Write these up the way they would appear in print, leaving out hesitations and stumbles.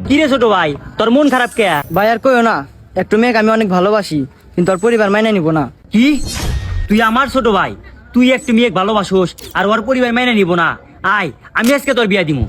কি রে ছোট ভাই, তোর মন খারাপ কে? ভাই আর কইও না, একটু মেয়েকে আমি অনেক ভালোবাসি, কিন্তু ওর পরিবার মাইনে নিব না। কি? তুই আমার ছোট ভাই, তুই একটু মেয়ে ভালোবাসোস আর ওর পরিবার মেনে নিব না? আয়, আমি আজকে তোর বিয়া দিমু।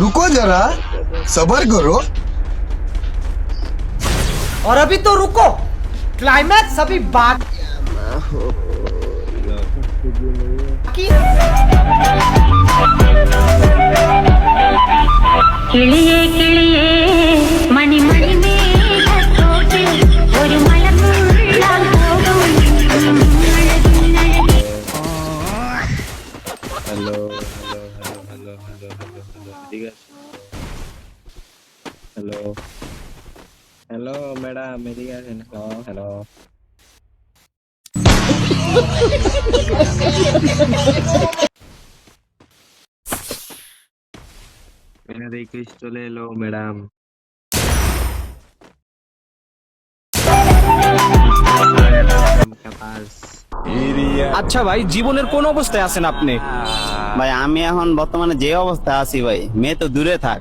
रुको जरा सबर करो। और अभी तो रुको, क्लाइमैक्स अभी बाकी। കിളിയേ കിളിയേ മണിമണി മേഘത്തോട്ടിൽ ഒരു മലമുള്ളാൻ പോകും হ্যালো হ্যালো ঠিক আছে। হ্যালো হ্যালো ম্যাডাম এদিকে আসেন। হ্যালো মেরে ক্রিস চলে এলো ম্যাডাম। আচ্ছা ভাই, জীবনের কোন অবস্থায় আছেন আপনি? ভাই আমি এখন বর্তমানে যে অবস্থা আছি ভাই, মেয়ে তো দূরে থাক,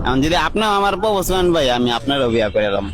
এখন যদি আপনিও আমার প্রপোজ করেন ভাই, আমি আপনারও বিয়া করে এলাম।